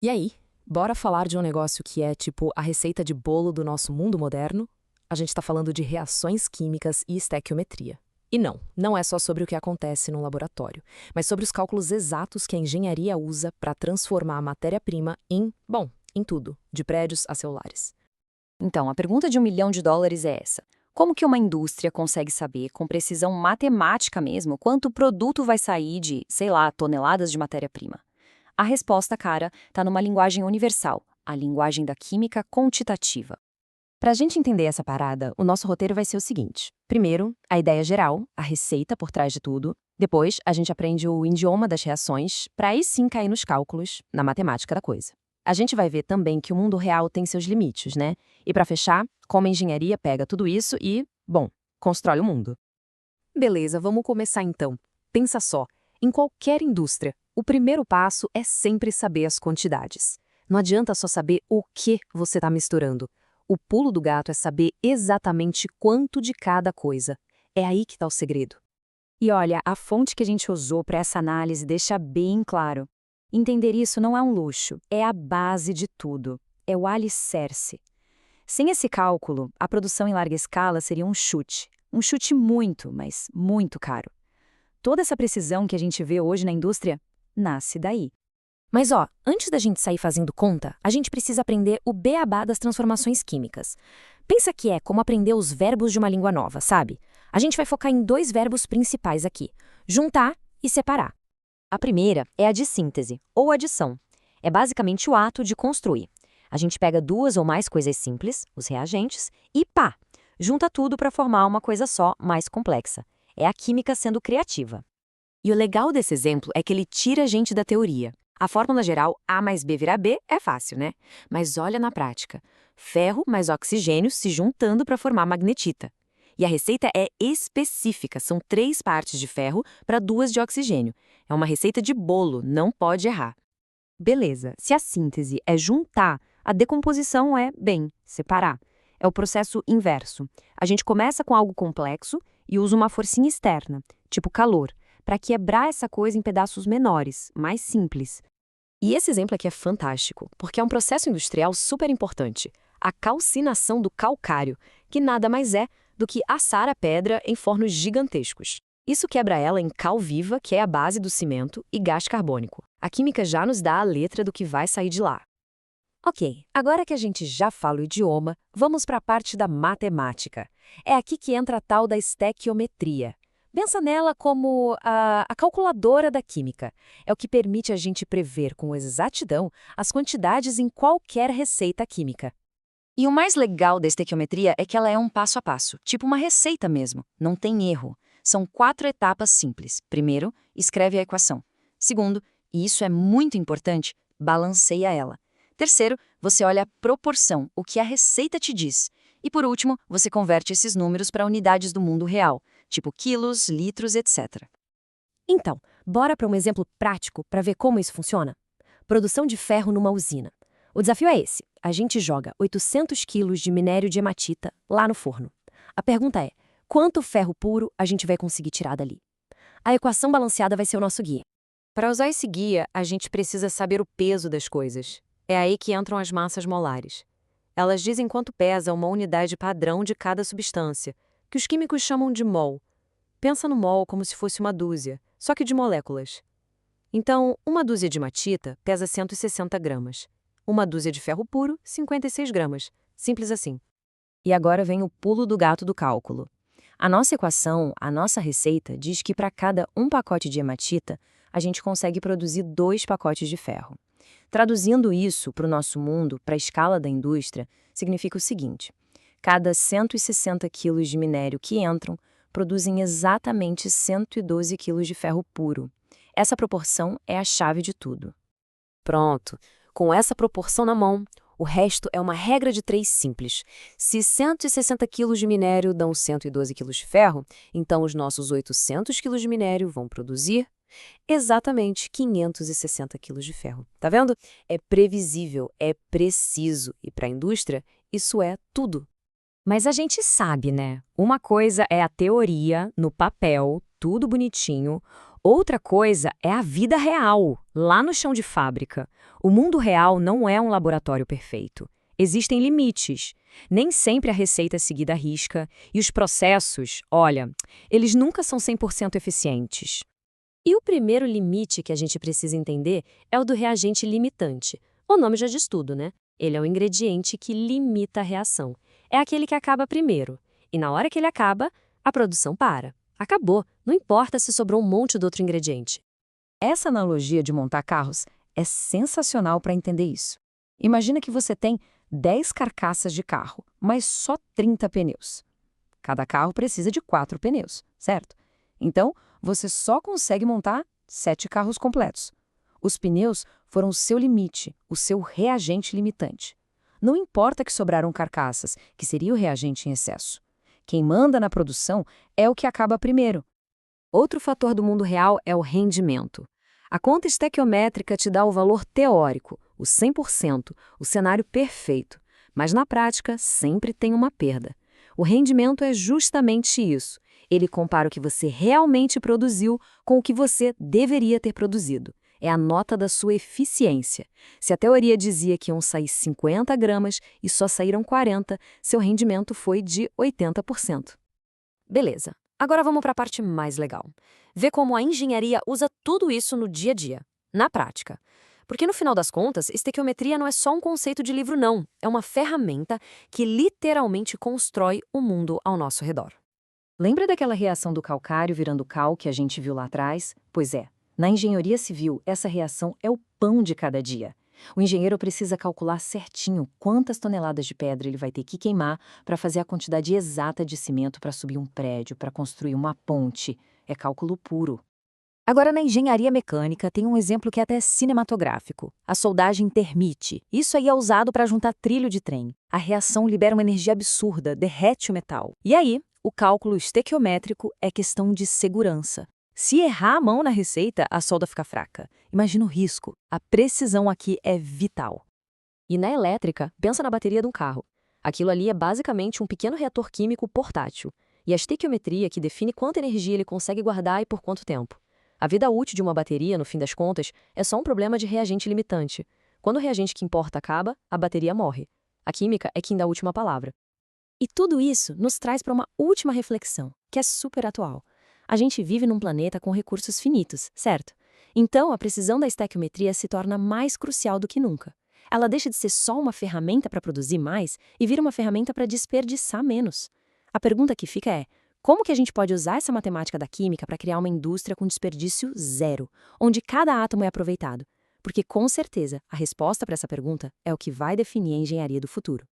E aí, bora falar de um negócio que é tipo a receita de bolo do nosso mundo moderno? A gente está falando de reações químicas e estequiometria. E não é só sobre o que acontece no laboratório, mas sobre os cálculos exatos que a engenharia usa para transformar a matéria-prima em tudo, de prédios a celulares. Então, a pergunta de US$ 1 milhão é essa. Como que uma indústria consegue saber, com precisão matemática mesmo, quanto o produto vai sair de, sei lá, toneladas de matéria-prima? A resposta, cara, está numa linguagem universal, a linguagem da química quantitativa. Para a gente entender essa parada, o nosso roteiro vai ser o seguinte. Primeiro, a ideia geral, a receita por trás de tudo. Depois, a gente aprende o idioma das reações, para aí sim cair nos cálculos, na matemática da coisa. A gente vai ver também que o mundo real tem seus limites, né? E para fechar, como a engenharia pega tudo isso e constrói o mundo. Beleza, vamos começar então. Pensa só, em qualquer indústria, o primeiro passo é sempre saber as quantidades. Não adianta só saber o que você está misturando. O pulo do gato é saber exatamente quanto de cada coisa. É aí que está o segredo. E olha, a fonte que a gente usou para essa análise deixa bem claro. Entender isso não é um luxo, é a base de tudo. É o alicerce. Sem esse cálculo, a produção em larga escala seria um chute. Um chute muito, mas muito caro. Toda essa precisão que a gente vê hoje na indústria nasce daí. Mas antes da gente sair fazendo conta, a gente precisa aprender o beabá das transformações químicas. Pensa que é como aprender os verbos de uma língua nova, sabe? A gente vai focar em dois verbos principais aqui: juntar e separar. A primeira é a de síntese, ou adição. É basicamente o ato de construir. A gente pega duas ou mais coisas simples, os reagentes, e pá! Junta tudo para formar uma coisa só, mais complexa. É a química sendo criativa. E o legal desse exemplo é que ele tira a gente da teoria. A fórmula geral A mais B vira B é fácil, né? Mas olha na prática. Ferro mais oxigênio se juntando para formar magnetita. E a receita é específica, são 3 partes de ferro para 2 de oxigênio. É uma receita de bolo, não pode errar. Beleza, se a síntese é juntar, a decomposição é, separar. É o processo inverso. A gente começa com algo complexo e usa uma forcinha externa, tipo calor, para quebrar essa coisa em pedaços menores, mais simples. E esse exemplo aqui é fantástico, porque é um processo industrial super importante, a calcinação do calcário, que nada mais é do que assar a pedra em fornos gigantescos. Isso quebra ela em cal viva, que é a base do cimento, e gás carbônico. A química já nos dá a letra do que vai sair de lá. Ok, agora que a gente já fala o idioma, vamos para a parte da matemática. É aqui que entra a tal da estequiometria. Pensa nela como a calculadora da química. É o que permite a gente prever com exatidão as quantidades em qualquer receita química. E o mais legal da estequiometria é que ela é um passo a passo, tipo uma receita mesmo, não tem erro. São 4 etapas simples. Primeiro, escreve a equação. Segundo, e isso é muito importante, balanceia ela. Terceiro, você olha a proporção, o que a receita te diz. E por último, você converte esses números para unidades do mundo real, tipo quilos, litros, etc. Então, bora para um exemplo prático para ver como isso funciona? Produção de ferro numa usina. O desafio é esse: a gente joga 800 quilos de minério de hematita lá no forno. A pergunta é: quanto ferro puro a gente vai conseguir tirar dali? A equação balanceada vai ser o nosso guia. Para usar esse guia, a gente precisa saber o peso das coisas. É aí que entram as massas molares. Elas dizem quanto pesa uma unidade padrão de cada substância, que os químicos chamam de mol. Pensa no mol como se fosse uma dúzia, só que de moléculas. Então, uma dúzia de hematita pesa 160 gramas. Uma dúzia de ferro puro, 56 gramas. Simples assim. E agora vem o pulo do gato do cálculo. A nossa equação, a nossa receita, diz que para cada um pacote de hematita, a gente consegue produzir 2 pacotes de ferro. Traduzindo isso para o nosso mundo, para a escala da indústria, significa o seguinte: cada 160 quilos de minério que entram, produzem exatamente 112 quilos de ferro puro. Essa proporção é a chave de tudo. Pronto. Com essa proporção na mão, o resto é uma regra de 3 simples. Se 160 quilos de minério dão 112 quilos de ferro, então os nossos 800 quilos de minério vão produzir exatamente 560 quilos de ferro. Tá vendo? É previsível, é preciso. E para a indústria, isso é tudo. Mas a gente sabe, né? Uma coisa é a teoria, no papel, tudo bonitinho. Outra coisa é a vida real, lá no chão de fábrica. O mundo real não é um laboratório perfeito. Existem limites. Nem sempre a receita é seguida à risca. E os processos, olha, eles nunca são 100% eficientes. E o primeiro limite que a gente precisa entender é o do reagente limitante. O nome já diz tudo, né? Ele é o ingrediente que limita a reação. É aquele que acaba primeiro. E na hora que ele acaba, a produção para. Acabou. Não importa se sobrou um monte de outro ingrediente. Essa analogia de montar carros é sensacional para entender isso. Imagina que você tem 10 carcaças de carro, mas só 30 pneus. Cada carro precisa de 4 pneus, certo? Então, você só consegue montar 7 carros completos. Os pneus foram o seu limite, o seu reagente limitante. Não importa que sobraram carcaças, que seria o reagente em excesso. Quem manda na produção é o que acaba primeiro. Outro fator do mundo real é o rendimento. A conta estequiométrica te dá o valor teórico, o 100%, o cenário perfeito. Mas na prática, sempre tem uma perda. O rendimento é justamente isso. Ele compara o que você realmente produziu com o que você deveria ter produzido. É a nota da sua eficiência. Se a teoria dizia que iam sair 50 gramas e só saíram 40, seu rendimento foi de 80%. Beleza. Agora vamos para a parte mais legal. Ver como a engenharia usa tudo isso no dia a dia, na prática. Porque no final das contas, estequiometria não é só um conceito de livro, não. É uma ferramenta que literalmente constrói o mundo ao nosso redor. Lembra daquela reação do calcário virando cal que a gente viu lá atrás? Pois é, na engenharia civil, essa reação é o pão de cada dia. O engenheiro precisa calcular certinho quantas toneladas de pedra ele vai ter que queimar para fazer a quantidade exata de cimento para subir um prédio, para construir uma ponte. É cálculo puro. Agora, na engenharia mecânica, tem um exemplo que é até cinematográfico. A soldagem termite. Isso aí é usado para juntar trilho de trem. A reação libera uma energia absurda, derrete o metal. E aí, o cálculo estequiométrico é questão de segurança. Se errar a mão na receita, a solda fica fraca. Imagina o risco. A precisão aqui é vital. E na elétrica, pensa na bateria de um carro. Aquilo ali é basicamente um pequeno reator químico portátil. E a estequiometria que define quanta energia ele consegue guardar e por quanto tempo. A vida útil de uma bateria, no fim das contas, é só um problema de reagente limitante. Quando o reagente que importa acaba, a bateria morre. A química é quem dá a última palavra. E tudo isso nos traz para uma última reflexão, que é super atual. A gente vive num planeta com recursos finitos, certo? Então, a precisão da estequiometria se torna mais crucial do que nunca. Ela deixa de ser só uma ferramenta para produzir mais e vira uma ferramenta para desperdiçar menos. A pergunta que fica é: como que a gente pode usar essa matemática da química para criar uma indústria com desperdício zero, onde cada átomo é aproveitado? Porque, com certeza, a resposta para essa pergunta é o que vai definir a engenharia do futuro.